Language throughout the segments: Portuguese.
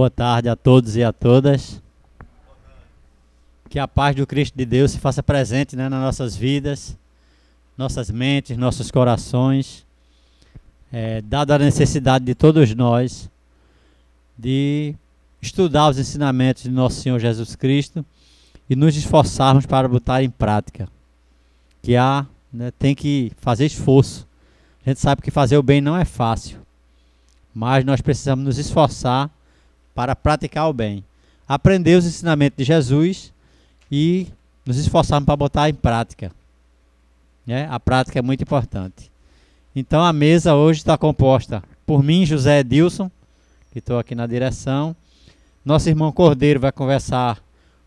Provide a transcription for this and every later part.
Boa tarde a todos e a todas. Que a paz do Cristo de Deus se faça presente, né, nas nossas vidas, nossas mentes, nossos corações, dada a necessidade de todos nós de estudar os ensinamentos de nosso Senhor Jesus Cristo e nos esforçarmos para botar em prática. Que tem que fazer esforço. A gente sabe que fazer o bem não é fácil, mas nós precisamos nos esforçar para praticar o bem. Aprender os ensinamentos de Jesus e nos esforçarmos para botar em prática. A prática é muito importante. Então a mesa hoje está composta por mim, José Edilson, que estou aqui na direção. Nosso irmão Cordeiro vai conversar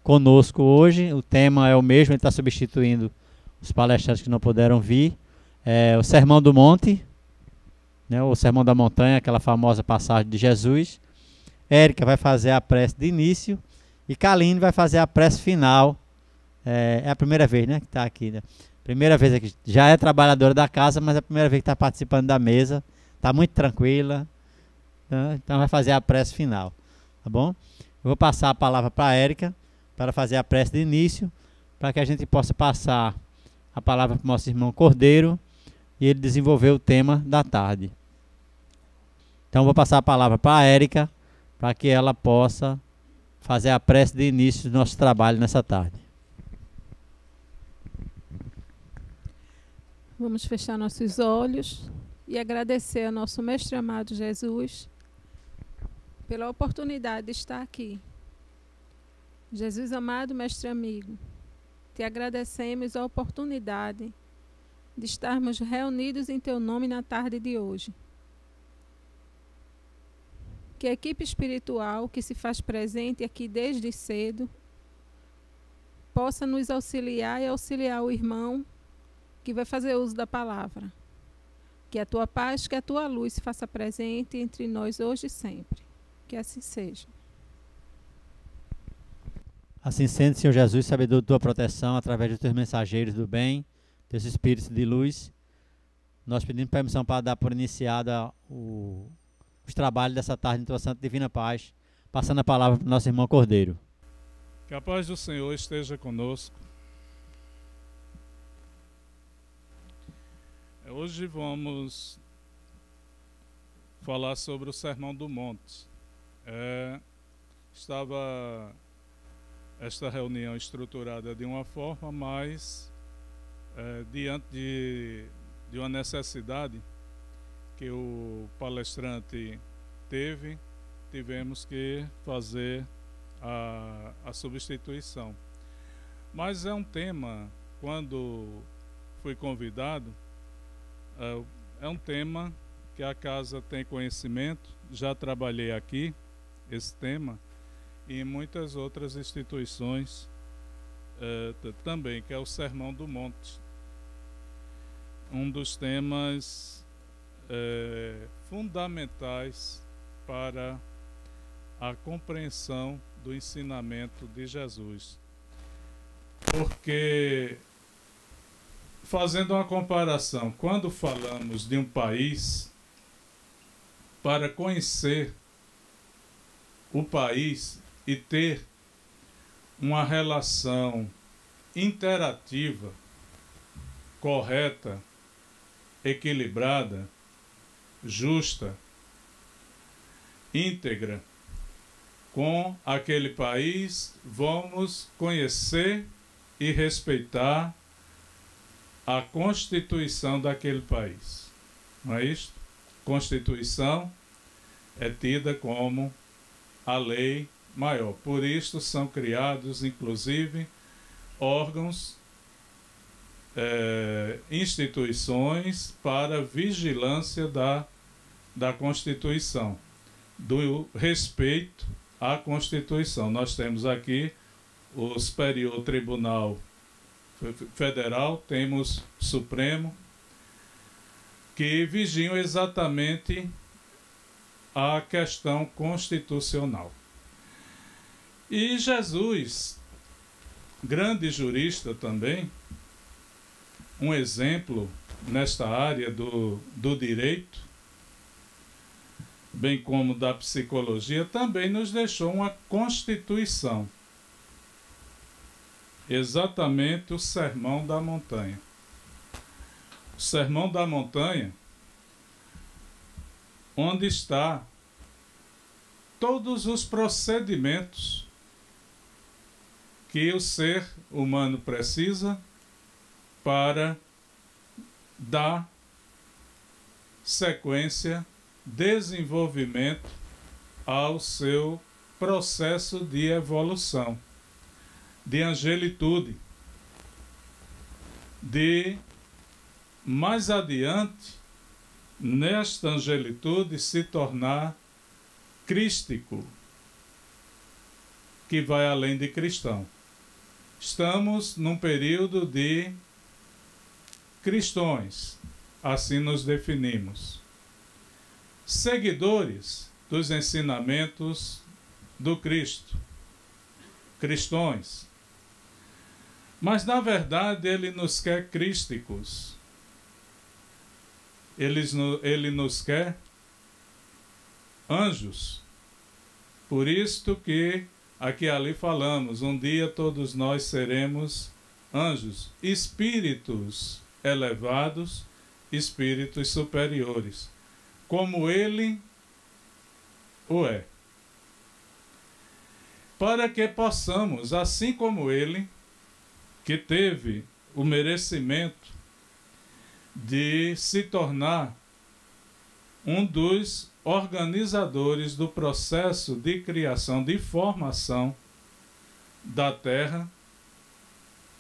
conosco hoje. O tema é o mesmo, ele está substituindo os palestrantes que não puderam vir. O Sermão do Monte, o Sermão da Montanha, aquela famosa passagem de Jesus. Érica vai fazer a prece de início e Kaline vai fazer a prece final. É a primeira vez, que está aqui, né? Primeira vez aqui. Já é trabalhadora da casa, mas é a primeira vez que está participando da mesa. Está muito tranquila. Então vai fazer a prece final. Tá bom? Eu vou passar a palavra para a Érica para fazer a prece de início, para que a gente possa passar a palavra para o nosso irmão Cordeiro e ele desenvolver o tema da tarde. Então vou passar a palavra para a Érica, para que ela possa fazer a prece de início do nosso trabalho nessa tarde. Vamos fechar nossos olhos e agradecer ao nosso Mestre amado Jesus pela oportunidade de estar aqui. Jesus amado, Mestre amigo, te agradecemos a oportunidade de estarmos reunidos em teu nome na tarde de hoje. Que a equipe espiritual que se faz presente aqui desde cedo possa nos auxiliar e auxiliar o irmão que vai fazer uso da palavra. Que a tua paz, que a tua luz se faça presente entre nós hoje e sempre. Que assim seja. Assim sendo, Senhor Jesus, sabedor de tua proteção através dos teus mensageiros do bem, teus espíritos de luz, nós pedimos permissão para dar por iniciada os trabalhos dessa tarde em tua santa divina paz, passando a palavra para o nosso irmão Cordeiro. Que a paz do Senhor esteja conosco. Hoje vamos falar sobre o Sermão do Monte. Estava esta reunião estruturada de uma forma, mas diante de uma necessidade que o palestrante tivemos que fazer a substituição. Mas é um tema, quando fui convidado, é um tema que a casa tem conhecimento. Já trabalhei aqui esse tema e em muitas outras instituições também, que é o Sermão do Monte. Um dos temas fundamentais para a compreensão do ensinamento de Jesus. Porque, fazendo uma comparação, quando falamos de um país, para conhecer o país e ter uma relação interativa, correta, equilibrada, justa, íntegra com aquele país, vamos conhecer e respeitar a Constituição daquele país. Não é isso? Constituição é tida como a lei maior. Por isso são criados, inclusive, órgãos, instituições para vigilância da Constituição, do respeito à Constituição. Nós temos aqui o Superior Tribunal Federal, temos Supremo, que vigiam exatamente a questão constitucional. E Jesus, grande jurista também, um exemplo nesta área do direito, bem como da psicologia, também nos deixou uma constituição. Exatamente o Sermão da Montanha. O Sermão da Montanha, onde está todos os procedimentos que o ser humano precisa para dar sequência, desenvolvimento ao seu processo de evolução, de angelitude, de mais adiante, nesta angelitude, se tornar crístico, que vai além de cristão. Estamos num período de cristões, assim nos definimos. Seguidores dos ensinamentos do Cristo, cristãos. Mas, na verdade, ele nos quer crísticos. Ele nos quer anjos. Por isto que aqui e ali falamos, um dia todos nós seremos anjos, espíritos elevados, espíritos superiores, como ele o é. Para que possamos, assim como ele, que teve o merecimento de se tornar um dos organizadores do processo de criação, de formação da Terra,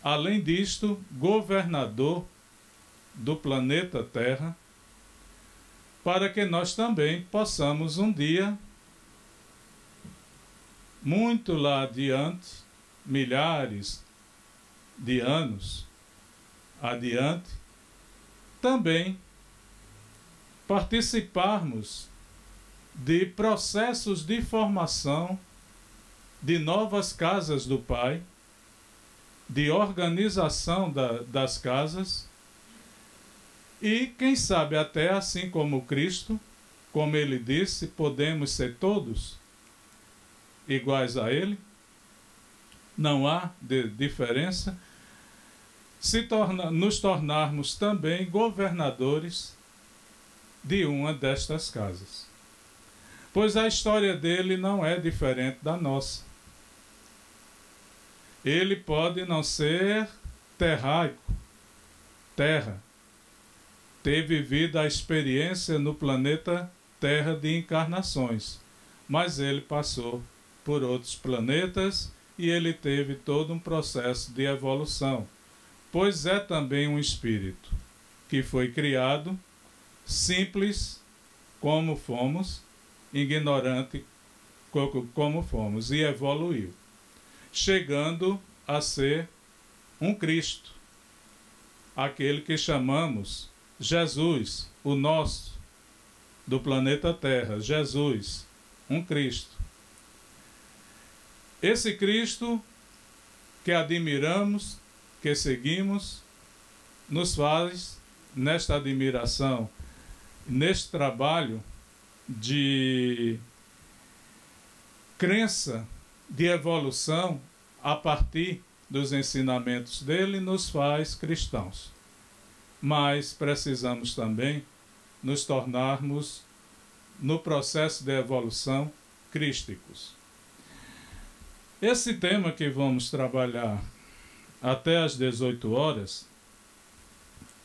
além disto, governador do planeta Terra, para que nós também possamos um dia, muito lá adiante, milhares de anos adiante, também participarmos de processos de formação de novas casas do Pai, de organização das casas, e, quem sabe, até assim como Cristo, como ele disse, podemos ser todos iguais a ele, não há diferença, nos tornarmos também governadores de uma destas casas. Pois a história dele não é diferente da nossa. Ele pode não ser terraico, terra, ter vivido a experiência no planeta Terra de encarnações, mas ele passou por outros planetas e ele teve todo um processo de evolução, pois é também um espírito que foi criado simples como fomos, ignorante como fomos, e evoluiu, chegando a ser um Cristo, aquele que chamamos Jesus, o nosso, do planeta Terra, Jesus, um Cristo. Esse Cristo que admiramos, que seguimos, nos faz, nesta admiração, neste trabalho de crença, de evolução, a partir dos ensinamentos dele, nos faz cristãos. Mas precisamos também nos tornarmos, no processo de evolução, crísticos. Esse tema que vamos trabalhar até às 18 horas,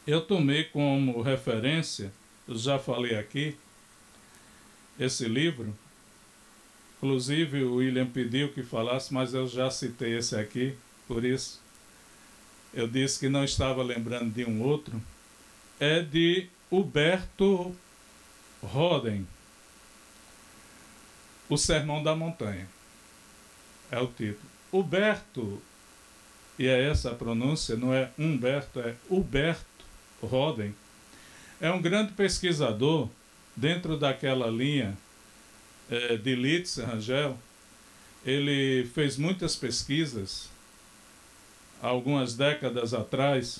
eu tomei como referência, eu já falei aqui, esse livro. Inclusive o William pediu que falasse, mas eu já citei esse aqui, por isso eu disse que não estava lembrando de um outro. É de Huberto Roden, O Sermão da Montanha. É o título. Huberto, e é essa a pronúncia, não é Humberto, é Huberto Roden. É um grande pesquisador dentro daquela linha de Litz Rangel. Ele fez muitas pesquisas algumas décadas atrás,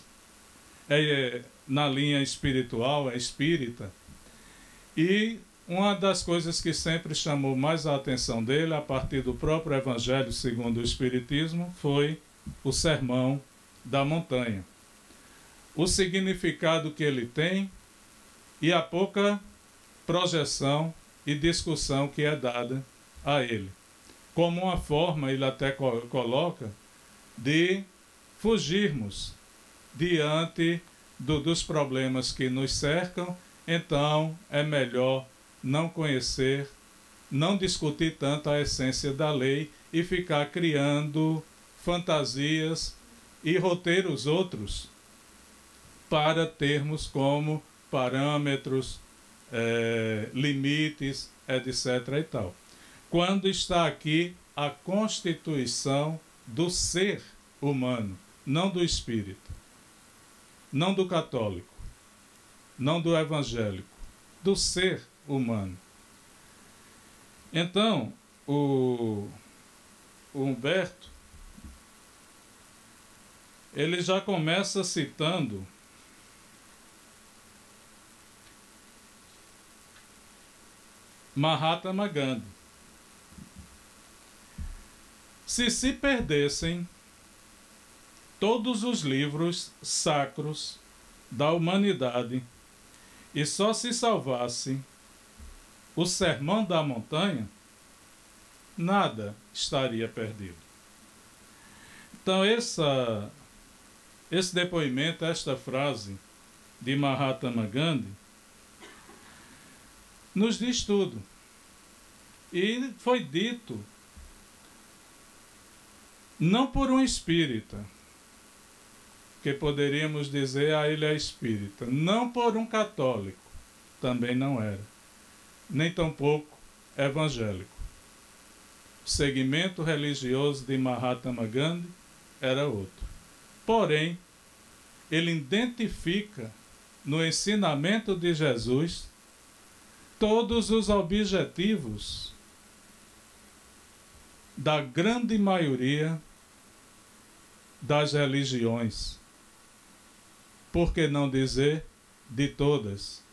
na linha espiritual, é espírita, e uma das coisas que sempre chamou mais a atenção dele, a partir do próprio Evangelho segundo o Espiritismo, foi o Sermão da Montanha. O significado que ele tem e a pouca projeção e discussão que é dada a ele. Como uma forma, ele até coloca, de fugirmos diante dos problemas que nos cercam. Então é melhor não conhecer, não discutir tanto a essência da lei e ficar criando fantasias e roteiros outros para termos como parâmetros, limites, etc. e tal. Quando está aqui a constituição do ser humano, não do espírito, não do católico, não do evangélico, do ser humano. Então, o Humberto, ele já começa citando Mahatma Gandhi. Se perdessem todos os livros sacros da humanidade e só se salvasse o Sermão da Montanha, nada estaria perdido. Então esse depoimento, esta frase de Mahatma Gandhi, nos diz tudo. E foi dito não por um espírita, que poderíamos dizer, ele é espírita, não por um católico, também não era, nem tampouco evangélico. O segmento religioso de Mahatma Gandhi era outro. Porém, ele identifica no ensinamento de Jesus todos os objetivos da grande maioria das religiões, por que não dizer de todas.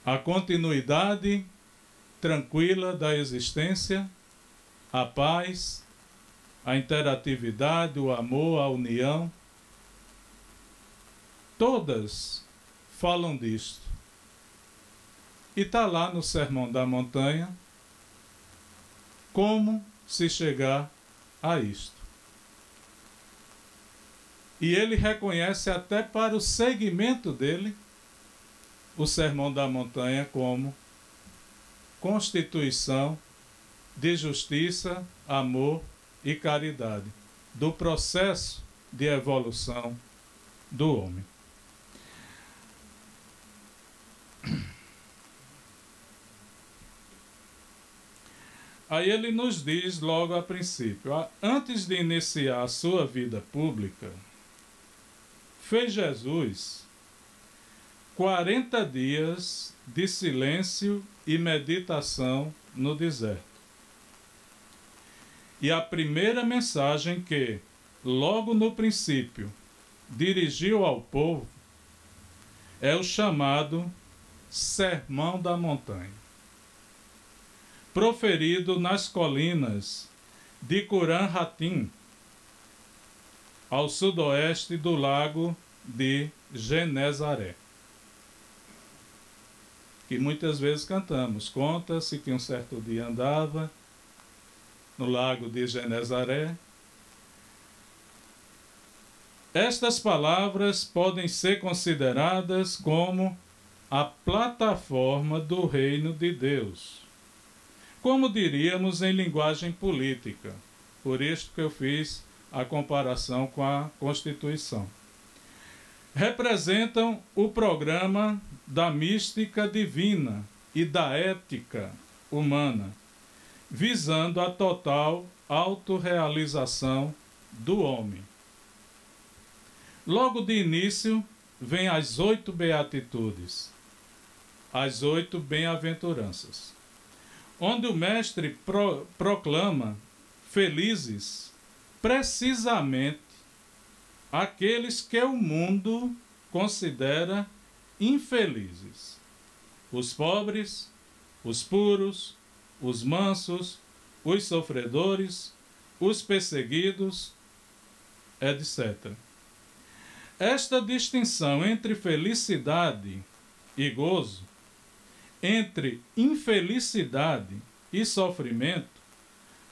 A continuidade tranquila da existência, a paz, a interatividade, o amor, a união, todas falam disto. E está lá no Sermão da Montanha como se chegar a isto. E ele reconhece até para o segmento dele o Sermão da Montanha como constituição de justiça, amor e caridade, do processo de evolução do homem. Aí ele nos diz logo a princípio, antes de iniciar a sua vida pública, fez Jesus 40 dias de silêncio e meditação no deserto. E a primeira mensagem que, logo no princípio, dirigiu ao povo é o chamado Sermão da Montanha, proferido nas colinas de Curã-Ratim, ao sudoeste do lago de Genezaré, que muitas vezes cantamos. Conta-se que um certo dia andava no lago de Genezaré. Estas palavras podem ser consideradas como a plataforma do reino de Deus, como diríamos em linguagem política. Por isso que eu fiz a comparação com a Constituição. Representam o programa da mística divina e da ética humana, visando a total autorrealização do homem. Logo de início, vem as 8 beatitudes, as 8 bem-aventuranças, onde o mestre proclama felizes precisamente aqueles que o mundo considera infelizes. os pobres, os puros, os mansos, os sofredores, os perseguidos, etc. Esta distinção entre felicidade e gozo, entre infelicidade e sofrimento,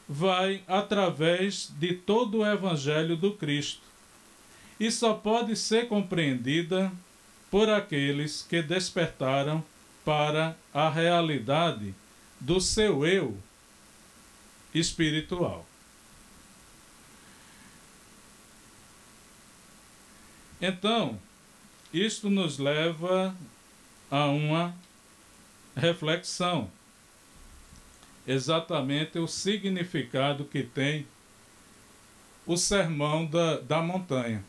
vai através de todo o Evangelho do Cristo e só pode ser compreendida por aqueles que despertaram para a realidade do seu eu espiritual. Então, isto nos leva a uma reflexão, exatamente o significado que tem o sermão da montanha.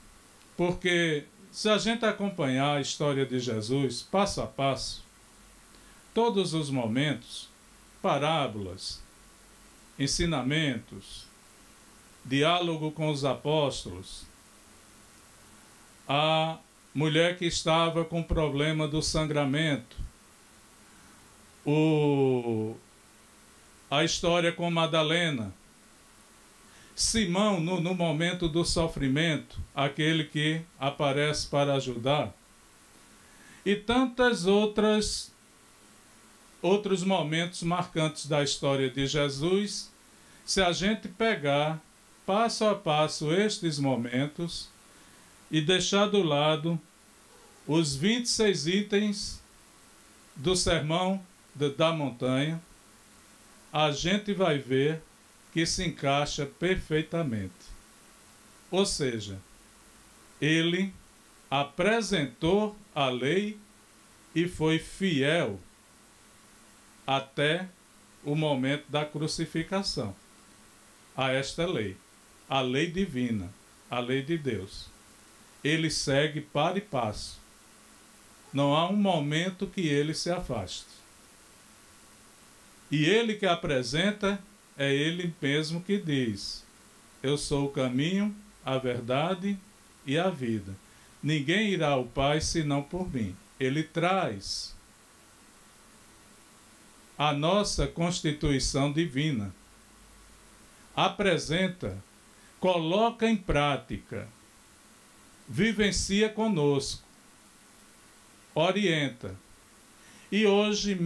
Porque se a gente acompanhar a história de Jesus passo a passo, todos os momentos, parábolas, ensinamentos, diálogo com os apóstolos, a mulher que estava com problema do sangramento, a história com Madalena, Simão no momento do sofrimento, aquele que aparece para ajudar, e tantas outros momentos marcantes da história de Jesus. Se a gente pegar passo a passo estes momentos e deixar do lado os 26 itens do sermão da montanha, a gente vai ver que se encaixa perfeitamente. Ou seja, ele apresentou a lei e foi fiel até o momento da crucificação a esta lei, a lei divina, a lei de Deus. Ele segue para e passo. Não há um momento que ele se afaste. E ele que apresenta, é ele mesmo que diz: eu sou o caminho, a verdade e a vida. Ninguém irá ao Pai senão por mim. Ele traz a nossa constituição divina, apresenta, coloca em prática, vivencia conosco, orienta. E hoje,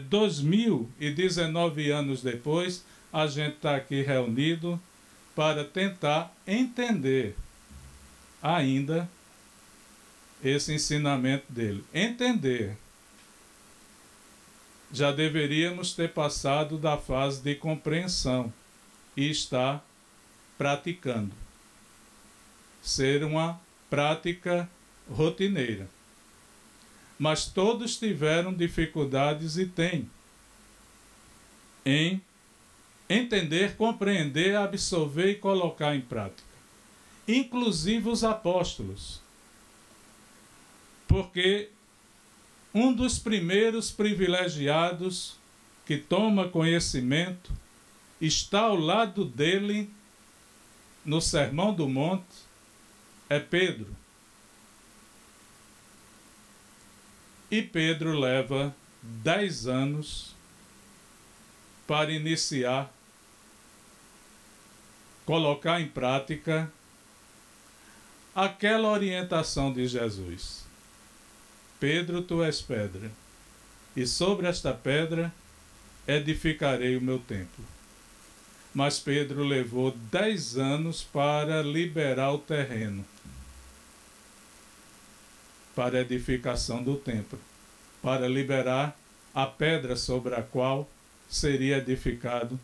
2019 anos depois, a gente está aqui reunido para tentar entender ainda esse ensinamento dele. Entender. Já deveríamos ter passado da fase de compreensão e estar praticando. Ser uma prática rotineira. Mas todos tiveram dificuldades e têm em entender, compreender, absorver e colocar em prática. Inclusive os apóstolos. Porque um dos primeiros privilegiados que toma conhecimento está ao lado dele no Sermão do Monte é Pedro. E Pedro leva 10 anos para iniciar, colocar em prática aquela orientação de Jesus. Pedro, tu és pedra, e sobre esta pedra edificarei o meu templo. Mas Pedro levou 10 anos para liberar o terreno para a edificação do templo, para liberar a pedra sobre a qual seria edificado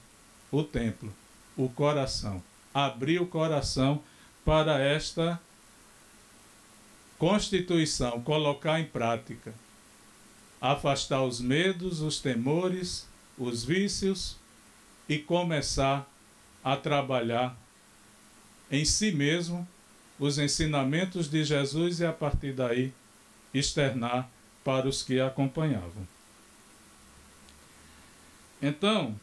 o templo, o coração. Abrir o coração para esta constituição, colocar em prática, afastar os medos, os temores, os vícios e começar a trabalhar em si mesmo os ensinamentos de Jesus e a partir daí externar para os que acompanhavam. Então,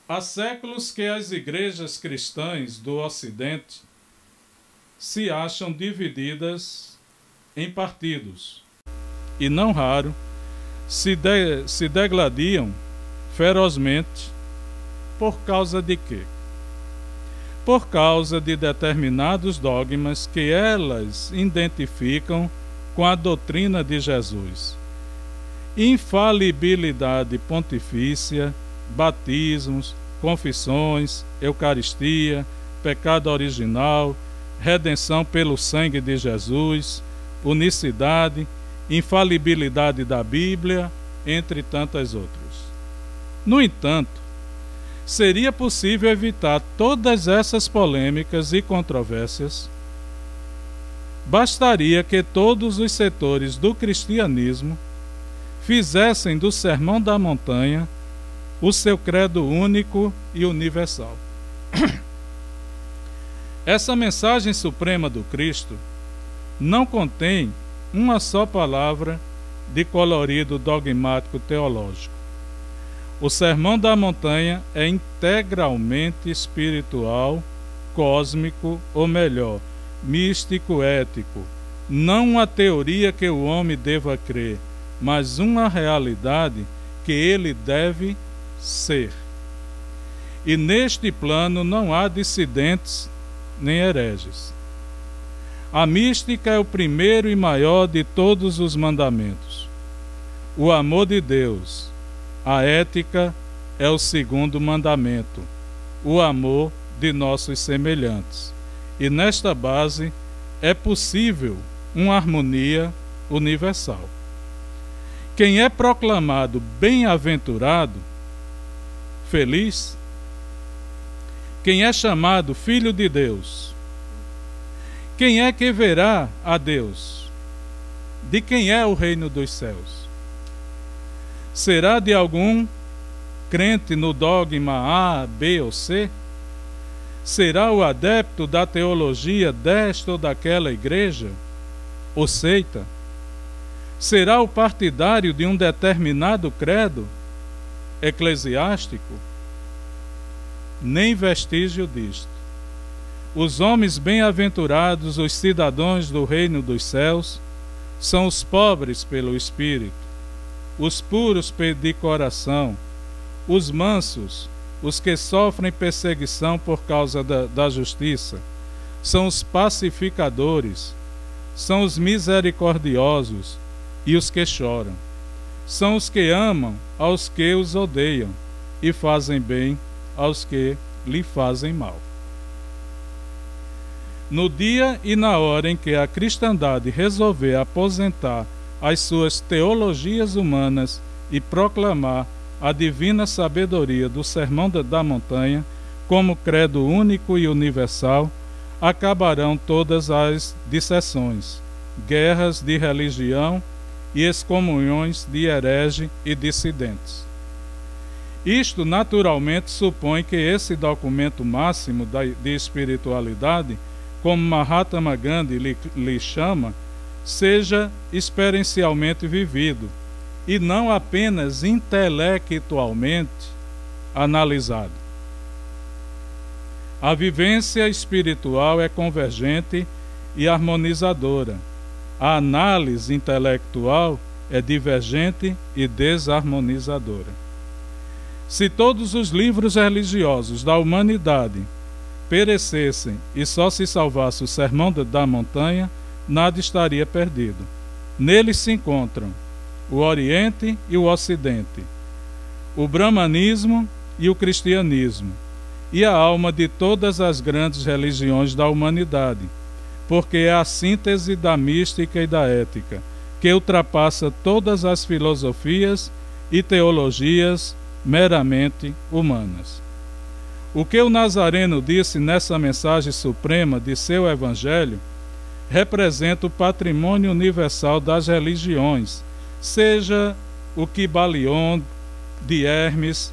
Há séculos que as igrejas cristãs do Ocidente se acham divididas em partidos e, não raro, se degladiam ferozmente. Por causa de quê? Por causa de determinados dogmas que elas identificam com a doutrina de Jesus. Infalibilidade pontifícia, batismos, confissões, Eucaristia, pecado original, redenção pelo sangue de Jesus, unicidade, infalibilidade da Bíblia, entre tantas outras. No entanto, seria possível evitar todas essas polêmicas e controvérsias? Bastaria que todos os setores do cristianismo fizessem do Sermão da Montanha o seu credo único e universal. Essa mensagem suprema do Cristo não contém uma só palavra de colorido dogmático teológico. O Sermão da Montanha é integralmente espiritual, cósmico, ou melhor, místico-ético. Não uma teoria que o homem deva crer, mas uma realidade que ele deve ser. E neste plano não há dissidentes nem hereges. A mística é o primeiro e maior de todos os mandamentos. O amor de Deus. A ética é o segundo mandamento, o amor de nossos semelhantes. E nesta base é possível uma harmonia universal. Quem é proclamado bem-aventurado, feliz, quem é chamado filho de Deus, quem é que verá a Deus? De quem é o reino dos céus? Será de algum crente no dogma A, B ou C? Será o adepto da teologia desta ou daquela igreja ou seita? Será o partidário de um determinado credo eclesiástico? Nem vestígio disto. Os homens bem-aventurados, os cidadãos do reino dos céus, são os pobres pelo espírito, os puros de coração, os mansos, os que sofrem perseguição por causa da justiça, são os pacificadores, são os misericordiosos e os que choram, são os que amam aos que os odeiam e fazem bem aos que lhe fazem mal. No dia e na hora em que a cristandade resolver aposentar as suas teologias humanas e proclamar a divina sabedoria do Sermão da Montanha como credo único e universal, acabarão todas as disseções, guerras de religião e excomunhões de herege e dissidentes. Isto naturalmente supõe que esse documento máximo de espiritualidade, como Mahatma Gandhi lhe chama, seja experiencialmente vivido e não apenas intelectualmente analisado. A vivência espiritual é convergente e harmonizadora. A análise intelectual é divergente e desarmonizadora. Se todos os livros religiosos da humanidade perecessem e só se salvasse o Sermão da Montanha, nada estaria perdido. Neles se encontram o Oriente e o Ocidente, o Brahmanismo e o Cristianismo, e a alma de todas as grandes religiões da humanidade, porque é a síntese da mística e da ética, que ultrapassa todas as filosofias e teologias meramente humanas. O que o Nazareno disse nessa mensagem suprema de seu Evangelho representa o patrimônio universal das religiões, seja o Kybalion de Hermes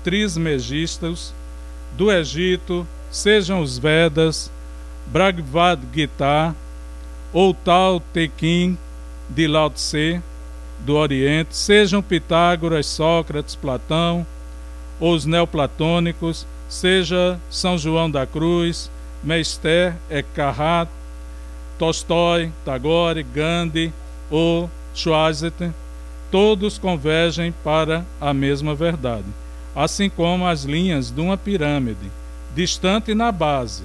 Trismegistus do Egito, sejam os Vedas, Bhagavad Gita ou Tao Te Ching de Lao Tse, do Oriente, sejam Pitágoras, Sócrates, Platão, ou os neoplatônicos, seja São João da Cruz, Meister, Eckhart, Tolstói, Tagore, Gandhi ou Schweitzer, todos convergem para a mesma verdade, assim como as linhas de uma pirâmide, distante na base,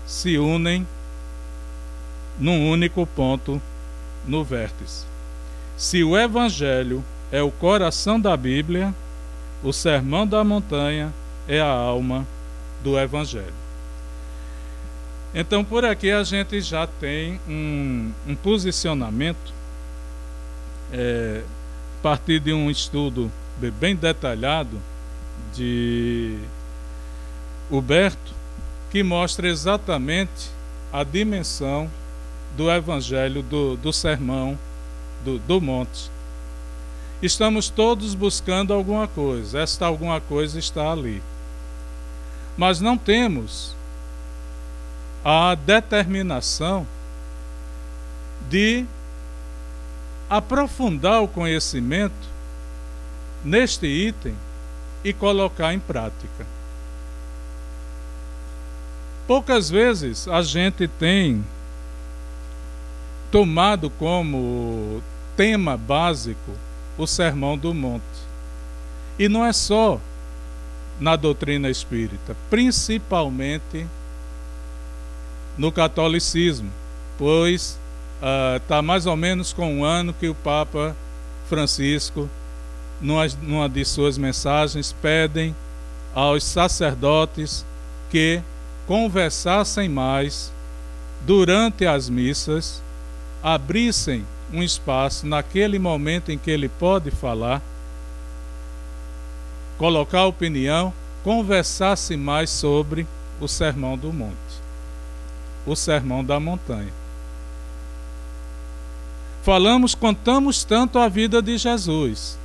se unem num único ponto no vértice. Se o Evangelho é o coração da Bíblia, o Sermão da Montanha é a alma do Evangelho. Então, por aqui a gente já tem um posicionamento, a partir de um estudo bem detalhado de Huberto, que mostra exatamente a dimensão do Evangelho, do Sermão do Monte. Estamos todos buscando alguma coisa, esta alguma coisa está ali. Mas não temos a determinação de aprofundar o conhecimento neste item e colocar em prática. Poucas vezes a gente tem tomado como tema básico o Sermão do Monte. E não é só na doutrina espírita, principalmente no catolicismo, pois está mais ou menos com um ano que o Papa Francisco, numa de suas mensagens, pedem aos sacerdotes que conversassem mais durante as missas, abrissem um espaço naquele momento em que ele pode falar, colocar opinião, conversasse mais sobre o Sermão do Monte, o Sermão da Montanha. Contamos tanto a vida de Jesus,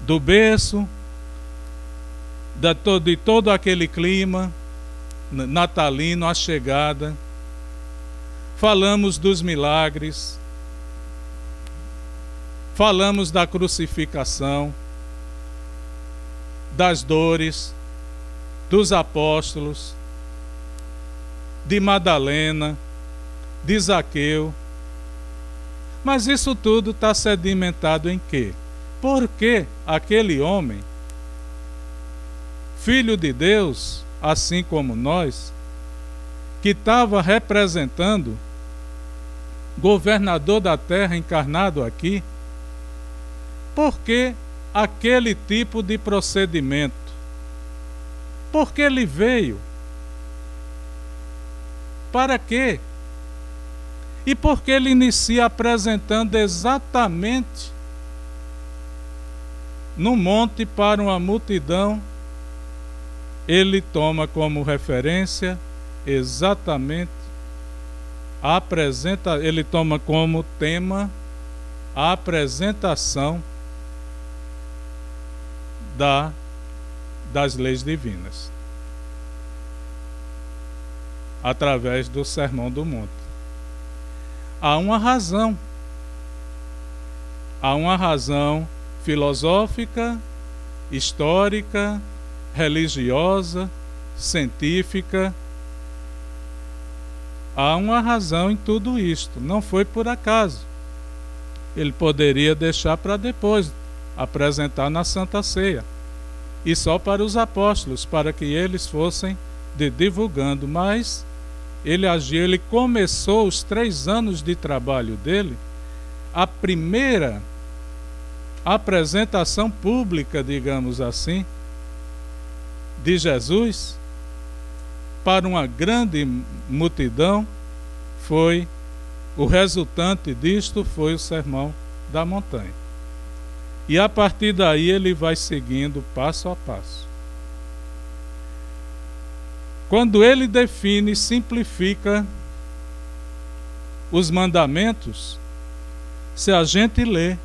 do berço, de todo aquele clima natalino, a chegada. Falamos dos milagres, falamos da crucificação, das dores, dos apóstolos, de Madalena, de Zaqueu. Mas isso tudo está sedimentado em quê? Porque aquele homem, filho de Deus, assim como nós, que estava representando governador da terra encarnado aqui, por que aquele tipo de procedimento? Porque ele veio? Para quê? E porque ele inicia apresentando exatamente no monte para uma multidão, ele toma como referência exatamente ele toma como tema a apresentação das leis divinas, através do Sermão do Monte. Há uma razão filosófica, histórica, religiosa, científica. Há uma razão em tudo isto, não foi por acaso. Ele poderia deixar para depois, apresentar na Santa Ceia, e só para os apóstolos, para que eles fossem divulgando, mas ele agiu, ele começou os 3 anos de trabalho dele, a primeira apresentação pública, digamos assim, de Jesus, para uma grande multidão, o resultante disto foi o Sermão da Montanha. E a partir daí ele vai seguindo passo a passo. Quando ele define, simplifica os mandamentos, se a gente lê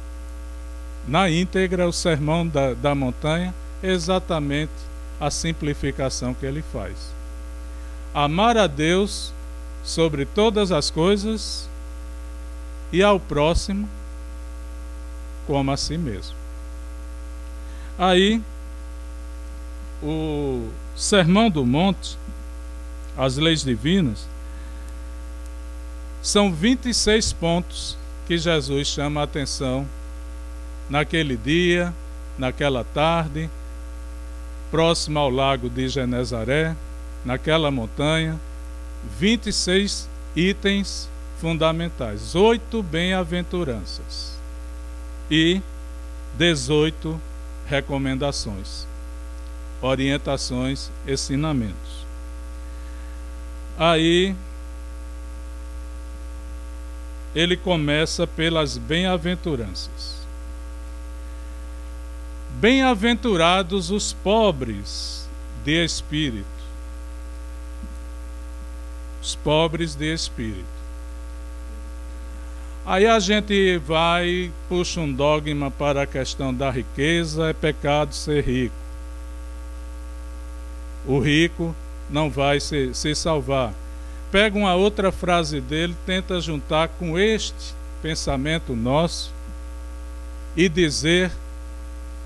na íntegra o Sermão da Montanha, é exatamente a simplificação que ele faz. Amar a Deus sobre todas as coisas e ao próximo como a si mesmo. Aí, o Sermão do Monte, as leis divinas, são 26 pontos que Jesus chama a atenção naquele dia, naquela tarde, próximo ao lago de Genezaré, naquela montanha, 26 itens fundamentais, 8 bem-aventuranças e 18 recomendações, orientações, ensinamentos. Aí ele começa pelas bem-aventuranças. Bem-aventurados os pobres de espírito. Os pobres de espírito. Aí a gente vai, puxa um dogma para a questão da riqueza, é pecado ser rico. O rico não vai se salvar. Pega uma outra frase dele, tenta juntar com este pensamento nosso e dizer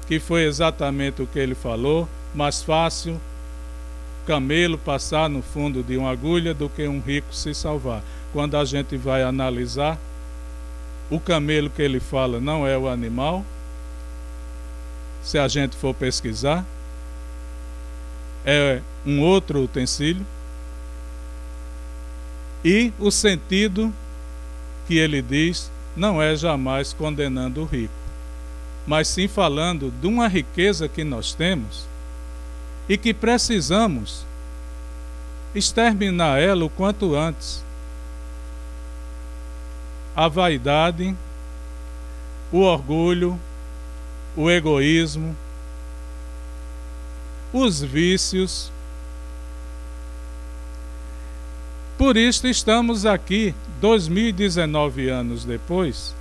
que foi exatamente o que ele falou: mais fácil camelo passar no fundo de uma agulha do que um rico se salvar. Quando a gente vai analisar, o camelo que ele fala não é o animal, se a gente for pesquisar, é um outro utensílio. E o sentido que ele diz não é jamais condenando o rico, mas sim falando de uma riqueza que nós temos e que precisamos exterminar ela o quanto antes. A vaidade, o orgulho, o egoísmo, os vícios. Por isso estamos aqui, 2019 anos depois,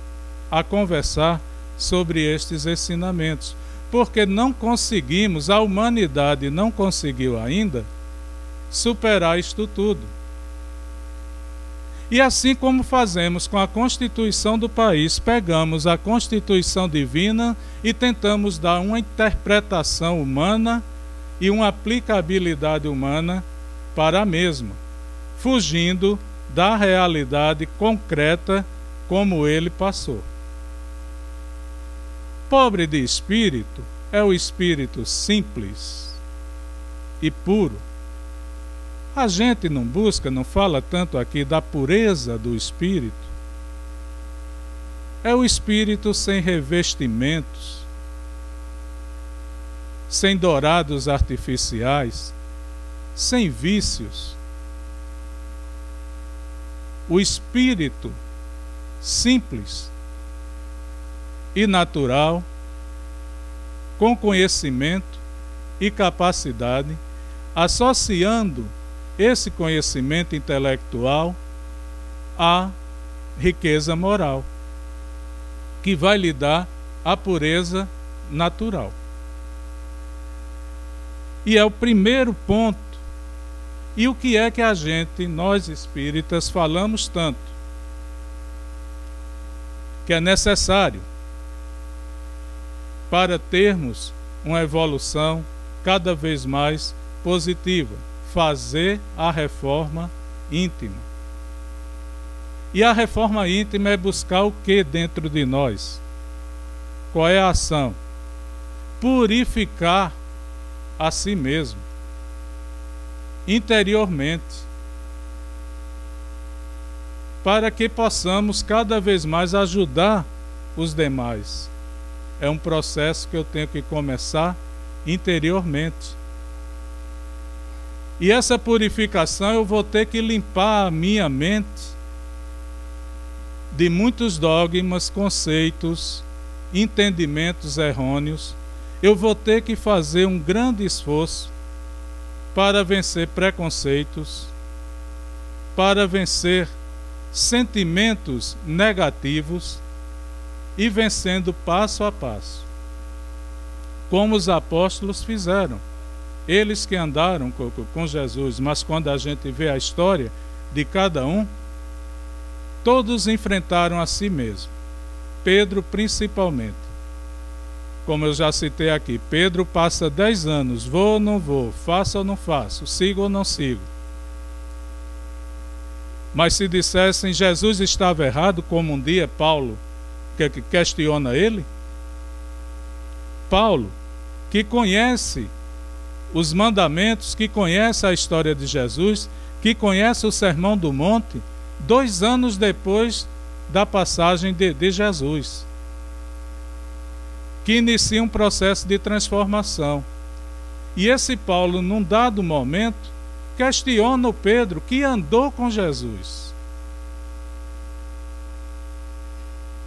a conversar sobre estes ensinamentos, porque não conseguimos, a humanidade não conseguiu ainda superar isto tudo. E assim como fazemos com a Constituição do país, pegamos a Constituição divina e tentamos dar uma interpretação humana e uma aplicabilidade humana para a mesma, fugindo da realidade concreta como ele passou. Pobre de espírito é o espírito simples e puro. A gente não busca, não fala tanto aqui da pureza do espírito. É o espírito sem revestimentos, sem dourados artificiais, sem vícios. O espírito simples e natural, com conhecimento e capacidade, associando esse conhecimento intelectual à riqueza moral, que vai lhe dar a pureza natural. E é o primeiro ponto. E o que é que a gente, nós espíritas, falamos tanto? Que é necessário para termos uma evolução cada vez mais positiva, fazer a reforma íntima. E a reforma íntima é buscar o que dentro de nós? Qual é a ação? Purificar a si mesmo, interiormente, para que possamos cada vez mais ajudar os demais. É um processo que eu tenho que começar interiormente. E essa purificação eu vou ter que limpar a minha mente de muitos dogmas, conceitos, entendimentos errôneos. Eu vou ter que fazer um grande esforço para vencer preconceitos, para vencer sentimentos negativos e vencendo passo a passo, como os apóstolos fizeram. Eles que andaram com Jesus, mas quando a gente vê a história de cada um, todos enfrentaram a si mesmo. Pedro principalmente. como eu já citei aqui, Pedro passa 10 anos, vou ou não vou, faço ou não faço, sigo ou não sigo. Mas se dissessem Jesus estava errado, como um dia Paulo que questiona ele, Paulo, que conhece os mandamentos, que conhece a história de Jesus, que conhece o Sermão do Monte, 2 anos depois da passagem de Jesus, que inicia um processo de transformação. E esse Paulo, num dado momento, questiona o Pedro, que andou com Jesus,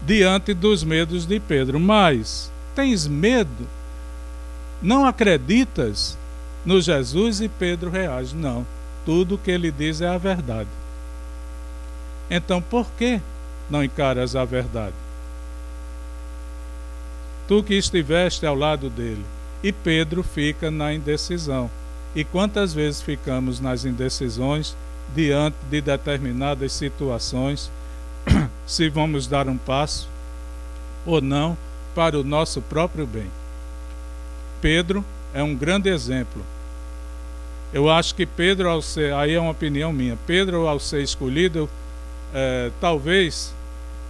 diante dos medos de Pedro. Mas tens medo? Não acreditas no Jesus? E Pedro reage: não, tudo o que ele diz é a verdade. Então por que não encaras a verdade? Tu que estiveste ao lado dele. E Pedro fica na indecisão. E quantas vezes ficamos nas indecisões diante de determinadas situações, se vamos dar um passo ou não para o nosso próprio bem? Pedro é um grande exemplo. Eu acho que Pedro, ao ser, aí é uma opinião minha, Pedro, ao ser escolhido, talvez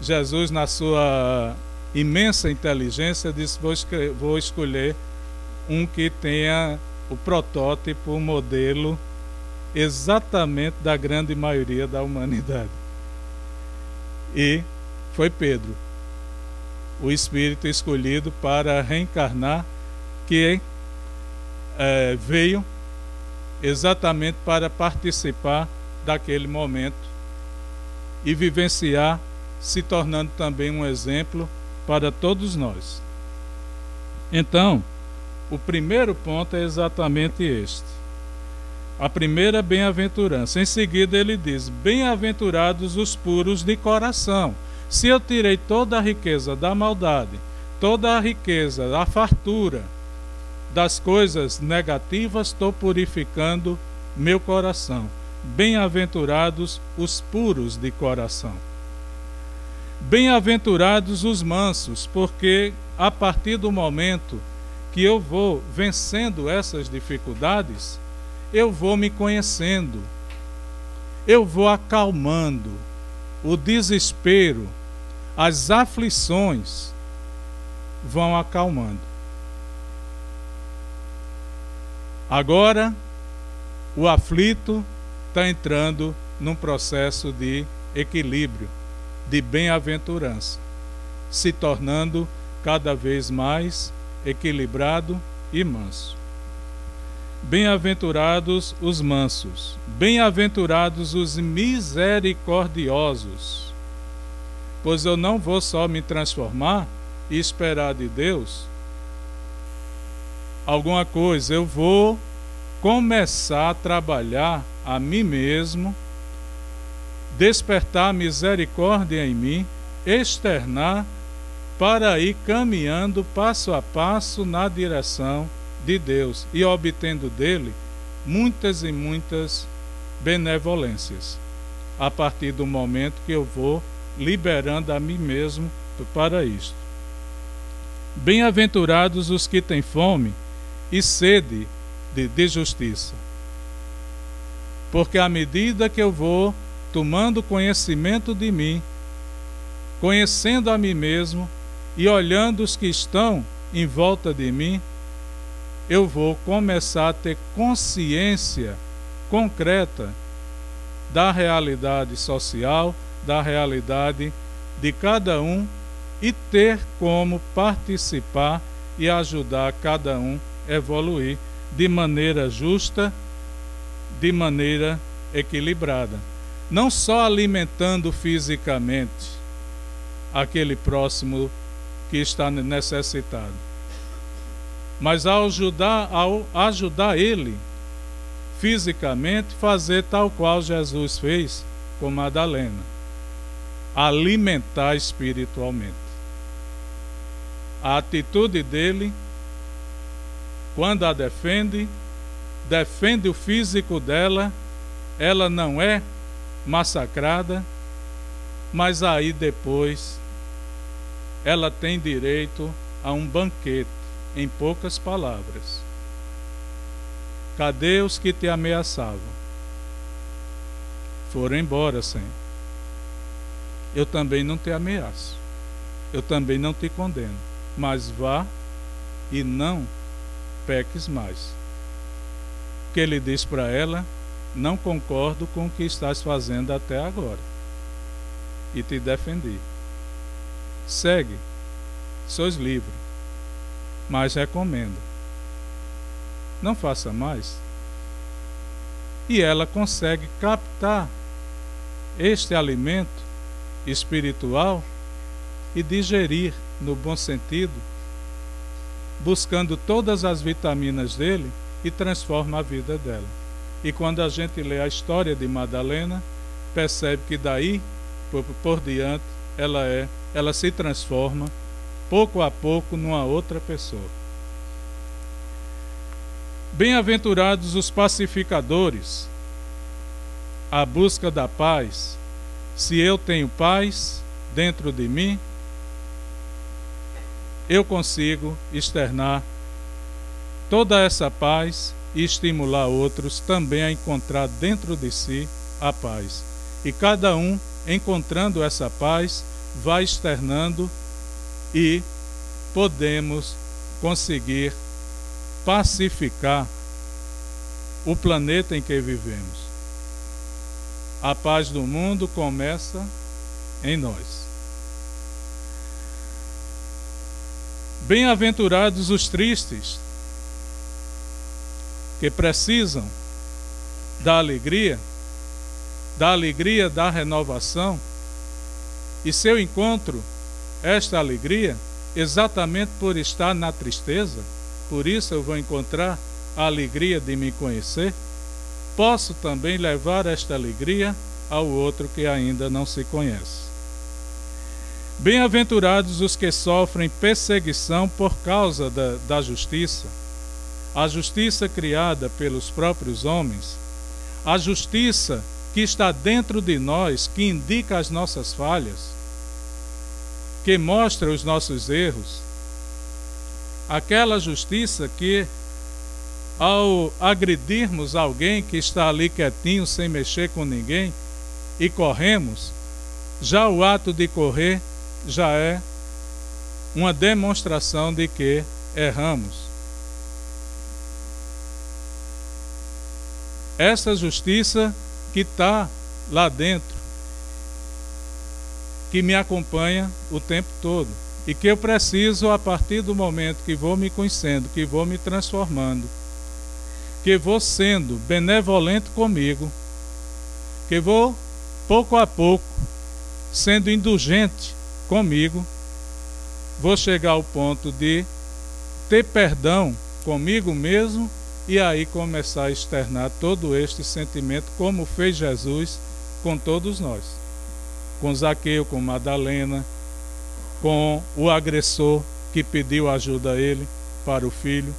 Jesus, na sua imensa inteligência, disse: vou escolher um que tenha o protótipo, o modelo exatamente da grande maioria da humanidade. E foi Pedro, o Espírito escolhido para reencarnar, que veio exatamente para participar daquele momento e vivenciar, se tornando também um exemplo para todos nós. Então, o primeiro ponto é exatamente este. A primeira bem-aventurança. Em seguida ele diz: bem-aventurados os puros de coração. Se eu tirei toda a riqueza da maldade, toda a riqueza da fartura, das coisas negativas, estou purificando meu coração. Bem-aventurados os puros de coração. Bem-aventurados os mansos, porque a partir do momento que eu vou vencendo essas dificuldades, eu vou me conhecendo, eu vou acalmando o desespero, as aflições vão acalmando. Agora, o aflito está entrando num processo de equilíbrio, de bem-aventurança, se tornando cada vez mais equilibrado e manso. Bem-aventurados os mansos, bem-aventurados os misericordiosos, pois eu não vou só me transformar e esperar de Deus alguma coisa, eu vou começar a trabalhar a mim mesmo, despertar a misericórdia em mim, externar, para ir caminhando passo a passo na direção de Deus e obtendo dele muitas e muitas benevolências, a partir do momento que eu vou liberando a mim mesmo para isto. Bem-aventurados os que têm fome e sede de justiça, porque à medida que eu vou tomando conhecimento de mim, conhecendo a mim mesmo e olhando os que estão em volta de mim, eu vou começar a ter consciência concreta da realidade social, da realidade de cada um e ter como participar e ajudar cada um a evoluir de maneira justa, de maneira equilibrada. Não só alimentando fisicamente aquele próximo que está necessitado, mas ao ajudar ele fisicamente, fazer tal qual Jesus fez com Madalena, alimentar espiritualmente. A atitude dele, quando a defende o físico dela, ela não é massacrada, mas aí depois ela tem direito a um banquete, em poucas palavras: cadê os que te ameaçavam? Foram embora, Senhor. Eu também não te ameaço, eu também não te condeno, mas vá e não peques mais. Que ele diz para ela: não concordo com o que estás fazendo até agora, e te defendi. Segue, sois livre, mas recomendo, não faça mais. E ela consegue captar este alimento espiritual e digerir, no bom sentido, buscando todas as vitaminas dele, e transforma a vida dela. E quando a gente lê a história de Madalena, percebe que daí por diante ela se transforma pouco a pouco numa outra pessoa. Bem-aventurados os pacificadores, a busca da paz. Se eu tenho paz dentro de mim, eu consigo externar toda essa paz e estimular outros também a encontrar dentro de si a paz. E cada um, encontrando essa paz, vai externando e podemos conseguir pacificar o planeta em que vivemos. A paz do mundo começa em nós. Bem-aventurados os tristes, que precisam da alegria da renovação, e se eu encontro esta alegria exatamente por estar na tristeza, por isso eu vou encontrar a alegria de me conhecer, posso também levar esta alegria ao outro que ainda não se conhece. Bem-aventurados os que sofrem perseguição por causa da justiça, a justiça criada pelos próprios homens, a justiça que está dentro de nós, que indica as nossas falhas, que mostra os nossos erros, aquela justiça que, ao agredirmos alguém que está ali quietinho, sem mexer com ninguém, e corremos, já o ato de correr já é uma demonstração de que erramos. Essa justiça que está lá dentro, que me acompanha o tempo todo, e que eu preciso, a partir do momento que vou me conhecendo, que vou me transformando, que vou sendo benevolente comigo, que vou, pouco a pouco, sendo indulgente comigo, vou chegar ao ponto de ter perdão comigo mesmo, e aí começar a externar todo este sentimento, como fez Jesus com todos nós. Com Zaqueu, com Madalena, com o agressor que pediu ajuda a ele para o filho,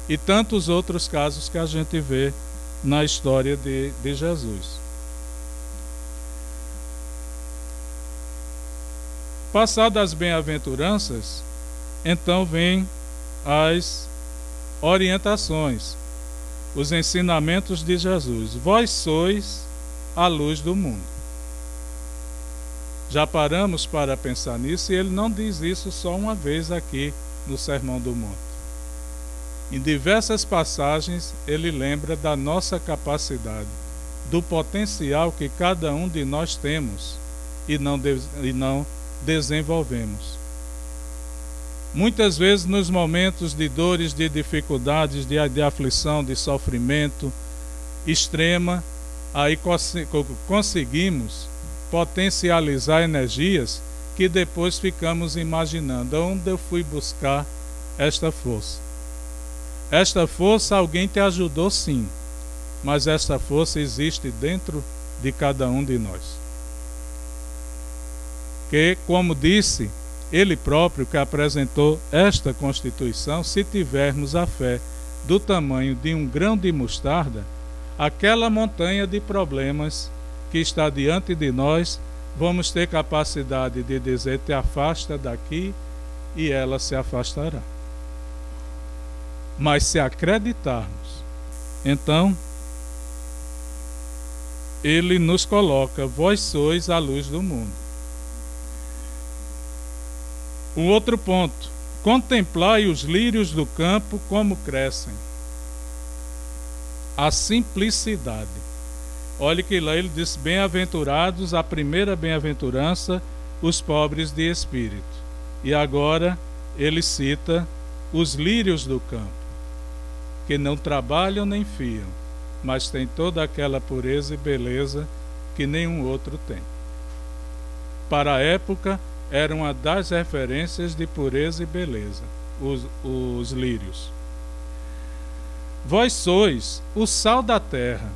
e tantos outros casos que a gente vê na história de Jesus. Passadas as bem-aventuranças, então vem as orientações, os ensinamentos de Jesus. Vós sois a luz do mundo. Já paramos para pensar nisso, e ele não diz isso só uma vez aqui no Sermão do Monte. Em diversas passagens ele lembra da nossa capacidade, do potencial que cada um de nós temos e não desenvolvemos. Muitas vezes nos momentos de dores, de dificuldades, de aflição, de sofrimento extrema, aí conseguimos potencializar energias que depois ficamos imaginando: onde eu fui buscar esta força? Esta força alguém te ajudou, sim, mas esta força existe dentro de cada um de nós. Que, como disse ele próprio que apresentou esta Constituição, se tivermos a fé do tamanho de um grão de mostarda, aquela montanha de problemas que está diante de nós, vamos ter capacidade de dizer: te afasta daqui, e ela se afastará. Mas se acreditarmos, então ele nos coloca: vós sois a luz do mundo. Um outro ponto: contemplai os lírios do campo como crescem. A simplicidade. Olhe que lá ele diz: bem-aventurados, a primeira bem-aventurança, os pobres de espírito. E agora ele cita os lírios do campo, que não trabalham nem fiam, mas têm toda aquela pureza e beleza que nenhum outro tem. Para a época, era uma das referências de pureza e beleza, os lírios. Vós sois o sal da terra,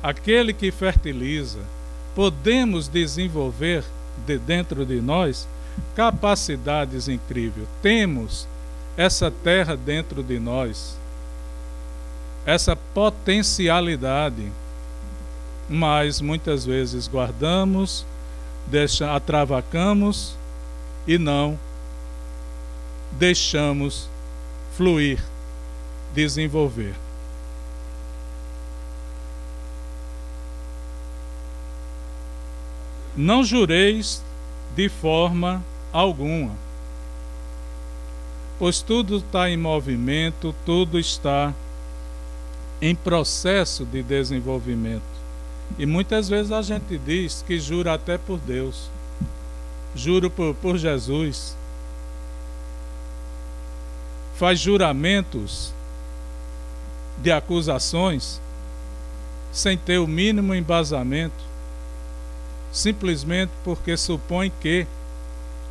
aquele que fertiliza. Podemos desenvolver dentro de nós capacidades incríveis. Temos essa terra dentro de nós, essa potencialidade, mas muitas vezes guardamos, atravacamos e não deixamos fluir, desenvolver. Não jureis de forma alguma, pois tudo está em movimento, tudo está em processo de desenvolvimento. E muitas vezes a gente diz que jura até por Deus, juro por Jesus, faz juramentos de acusações sem ter o mínimo embasamento, simplesmente porque supõe que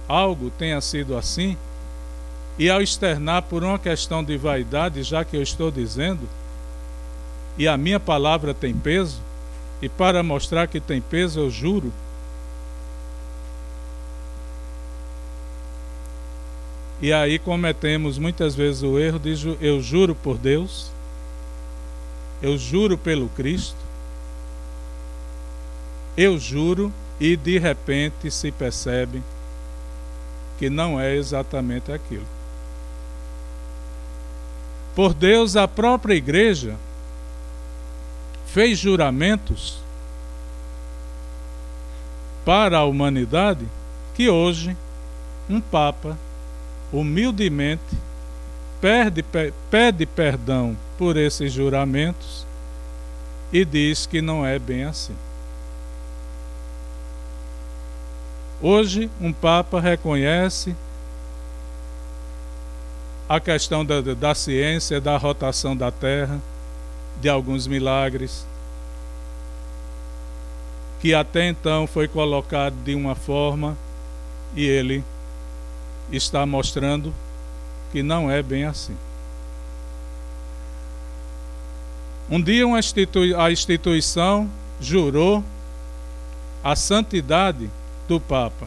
algo tenha sido assim, e ao externar por uma questão de vaidade, já que eu estou dizendo, e a minha palavra tem peso, e para mostrar que tem peso eu juro, e aí cometemos muitas vezes o erro de eu juro por Deus, eu juro pelo Cristo, eu juro, e de repente se percebe que não é exatamente aquilo. Por Deus, a própria igreja fez juramentos para a humanidade que hoje um Papa humildemente pede perdão por esses juramentos e diz que não é bem assim. Hoje, um Papa reconhece a questão da ciência, da rotação da Terra, de alguns milagres, que até então foi colocado de uma forma e ele está mostrando que não é bem assim. Um dia a instituição jurou a santidade do Papa.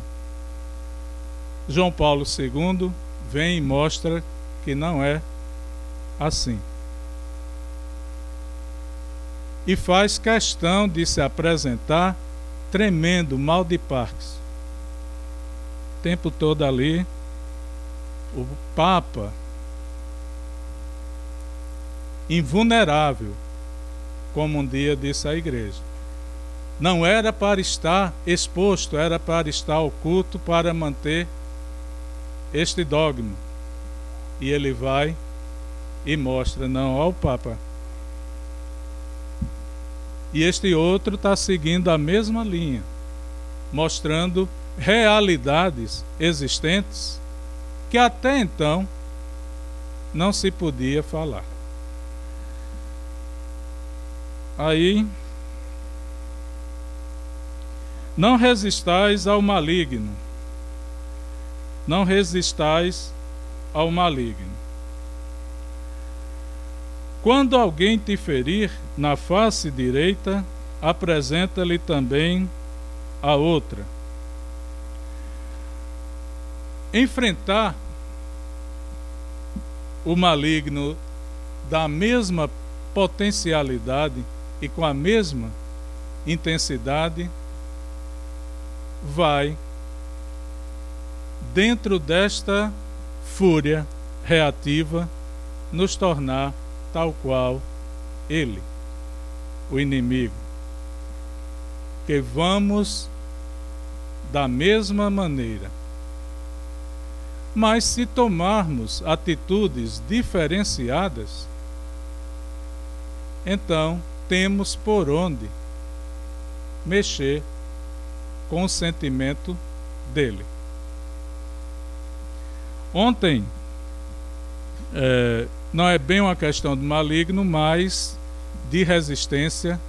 João Paulo II vem e mostra que não é assim. E faz questão de se apresentar tremendo, mal de Parkinson. O tempo todo ali, o Papa, invulnerável, como um dia disse a igreja. Não era para estar exposto, era para estar oculto, para manter este dogma. E ele vai e mostra, não, ó o Papa. E este outro está seguindo a mesma linha, mostrando realidades existentes que até então não se podia falar. Aí, não resistais ao maligno. Não resistais ao maligno. Quando alguém te ferir na face direita, apresenta-lhe também a outra. Enfrentar o maligno da mesma potencialidade e com a mesma intensidade vai dentro desta fúria reativa nos tornar tal qual ele, o inimigo. Que vamos da mesma maneira. Mas se tomarmos atitudes diferenciadas, então temos por onde mexer com o sentimento dele. Ontem, não é bem uma questão de maligno, mas de resistência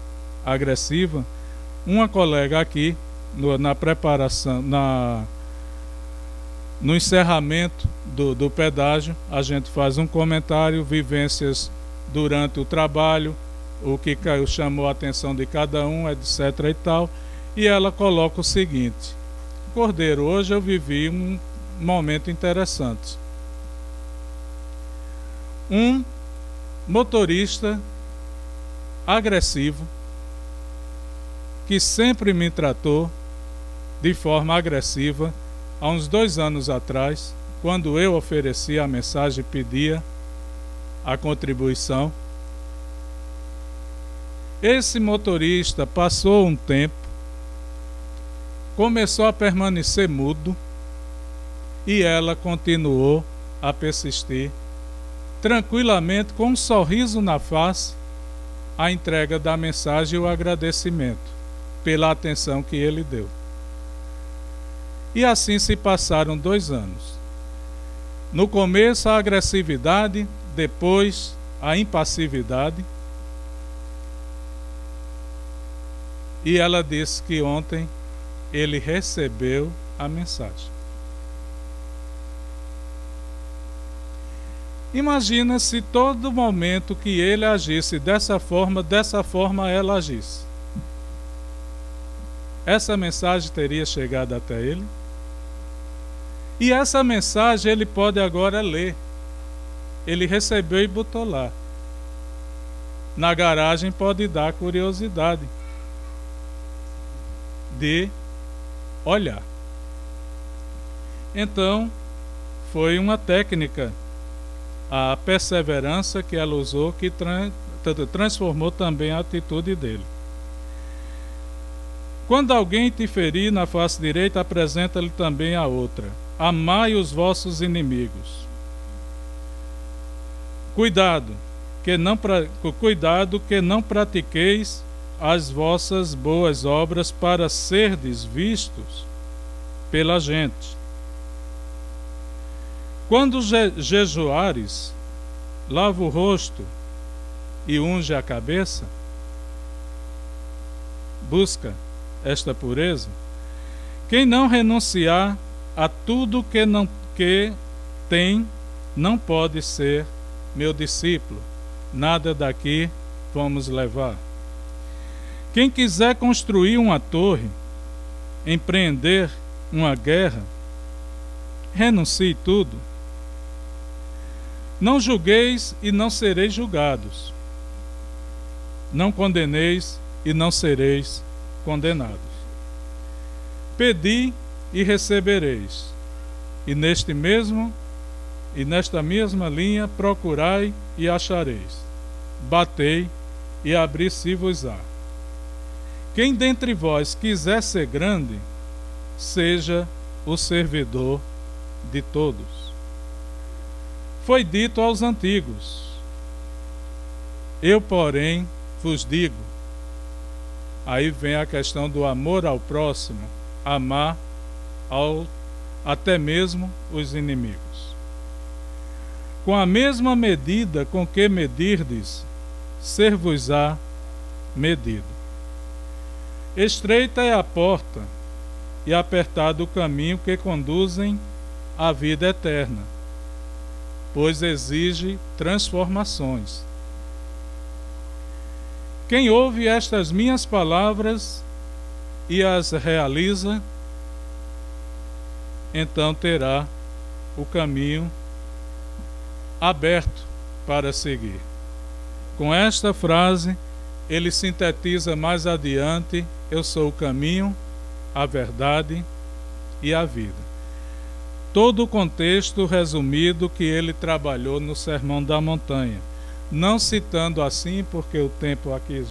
agressiva. Uma colega aqui, na preparação, no encerramento do pedágio, a gente faz um comentário, vivências durante o trabalho, o que chamou a atenção de cada um, etc. e tal, e ela coloca o seguinte: Cordeiro, hoje eu vivi um momento interessante. Um motorista agressivo, que sempre me tratou de forma agressiva, há uns 2 anos atrás, quando eu ofereci a mensagem e pedia a contribuição. Esse motorista passou um tempo, começou a permanecer mudo e ela continuou a persistir, tranquilamente, com um sorriso na face, a entrega da mensagem e o agradecimento pela atenção que ele deu. E assim se passaram 2 anos. No começo a agressividade, depois a impassividade. E ela disse que ontem ele recebeu a mensagem. Imagina se todo momento que ele agisse dessa forma ela agisse. Essa mensagem teria chegado até ele? E essa mensagem ele pode agora ler. Ele recebeu e botou lá. Na garagem pode dar curiosidade de olhar. Então, foi uma técnica, a perseverança que ela usou, que transformou também a atitude dele. Quando alguém te ferir na face direita, apresenta-lhe também a outra. Amai os vossos inimigos. Cuidado que não pratiqueis as vossas boas obras para serdes vistos pela gente. Quando jejuares, lava o rosto e unge a cabeça. Busca esta pureza. Quem não renunciar a tudo que tem, não pode ser meu discípulo. Nada daqui vamos levar. Quem quiser construir uma torre, empreender uma guerra, renuncie tudo. Não julgueis e não sereis julgados. Não condeneis e não sereis condenados. Pedi e recebereis. E nesta mesma linha procurai e achareis. Batei e abri-se-vos-á. Quem dentre vós quiser ser grande, seja o servidor de todos. Foi dito aos antigos: eu, porém, vos digo. Aí vem a questão do amor ao próximo, amar até mesmo os inimigos. Com a mesma medida com que medirdes, ser-vos-á medido. Estreita é a porta e apertado o caminho que conduzem à vida eterna, pois exige transformações. Quem ouve estas minhas palavras e as realiza, então terá o caminho aberto para seguir. Com esta frase, ele sintetiza mais adiante: eu sou o caminho, a verdade e a vida. todo o contexto resumido que ele trabalhou no Sermão da Montanha. Não citando assim, porque o tempo aqui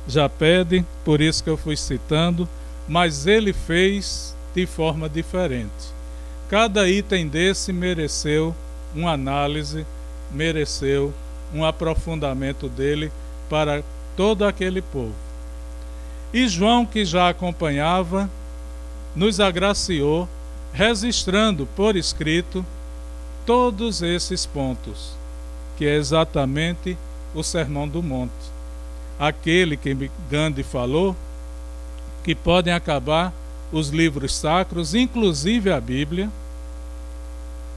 já pede, por isso que eu fui citando, mas ele fez de forma diferente. Cada item desse mereceu uma análise, mereceu um aprofundamento dele para todo aquele povo. E João, que já acompanhava, nos agraciou, registrando por escrito todos esses pontos, que é exatamente o Sermão do Monte. Aquele que Gandhi falou, que podem acabar os livros sacros, inclusive a Bíblia,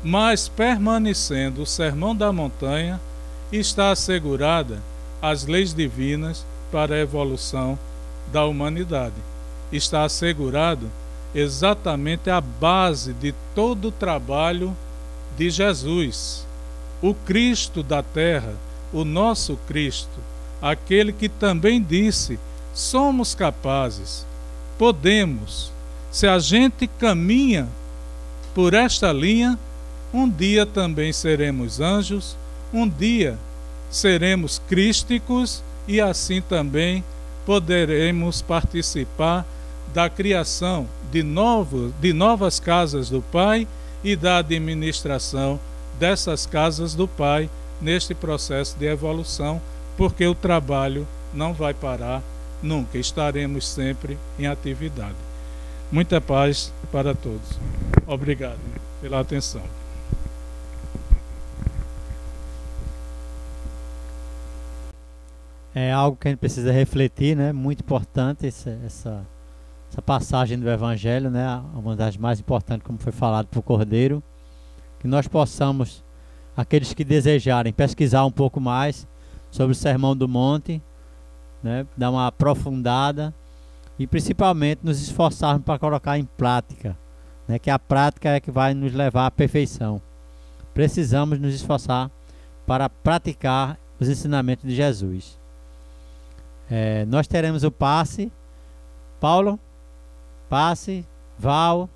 mas permanecendo o Sermão da Montanha, está assegurada as leis divinas para a evolução da humanidade. Está assegurado exatamente a base de todo o trabalho de Jesus, o Cristo da terra, o nosso Cristo, aquele que também disse: somos capazes, podemos, se a gente caminha por esta linha, um dia também seremos anjos, um dia seremos crísticos e assim também poderemos participar da criação de novas casas do Pai e da administração dessas casas do Pai neste processo de evolução, porque o trabalho não vai parar nunca, estaremos sempre em atividade. Muita paz para todos. Obrigado pela atenção. É algo que a gente precisa refletir, né? Muito importante essa passagem do Evangelho, né? Uma das mais importantes, como foi falado por Cordeiro, que nós possamos, aqueles que desejarem pesquisar um pouco mais sobre o Sermão do Monte, né? Dar uma aprofundada e principalmente nos esforçarmos para colocar em prática, né? Que a prática é que vai nos levar à perfeição. Precisamos nos esforçar para praticar os ensinamentos de Jesus. Nós teremos o passe, Paulo, passe, Val,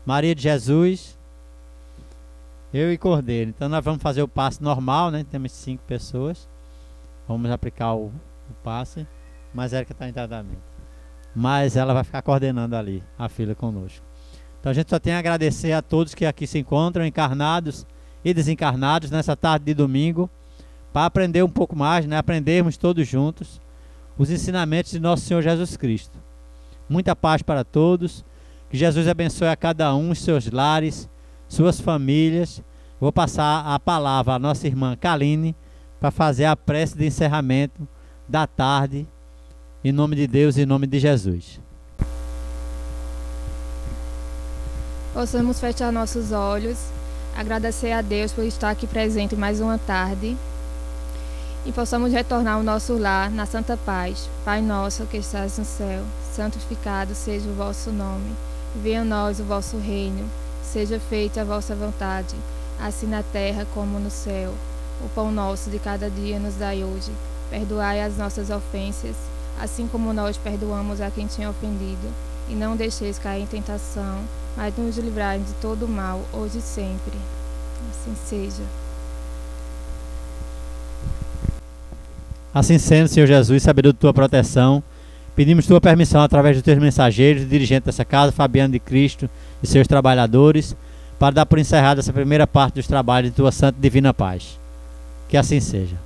Maria de Jesus, eu e Cordeiro. Então nós vamos fazer o passe normal, né? Temos 5 pessoas. Vamos aplicar o passe, mas Érica está em tratamento. Mas ela vai ficar coordenando ali a fila conosco. Então a gente só tem a agradecer a todos que aqui se encontram, encarnados e desencarnados, nessa tarde de domingo, para aprender um pouco mais, né? Aprendermos todos juntos os ensinamentos de nosso Senhor Jesus Cristo. Muita paz para todos, que Jesus abençoe a cada um, os seus lares, suas famílias. Vou passar a palavra à nossa irmã Kaline para fazer a prece de encerramento da tarde, em nome de Deus e em nome de Jesus. Possamos fechar nossos olhos, agradecer a Deus por estar aqui presente mais uma tarde e possamos retornar ao nosso lar na santa paz. Pai nosso que estás no céu, santificado seja o vosso nome. Venha a nós o vosso reino. Seja feita a vossa vontade, assim na terra como no céu. O pão nosso de cada dia nos dai hoje. Perdoai as nossas ofensas, assim como nós perdoamos a quem tinha ofendido. E não deixeis cair em tentação, mas nos livrai de todo o mal, hoje e sempre. Assim seja. Assim sendo, Senhor Jesus, sabedor de tua proteção, pedimos tua permissão através dos teus mensageiros, dirigentes dessa casa, Fabiano de Cristo e seus trabalhadores, para dar por encerrada essa primeira parte dos trabalhos de tua santa e divina paz. Que assim seja.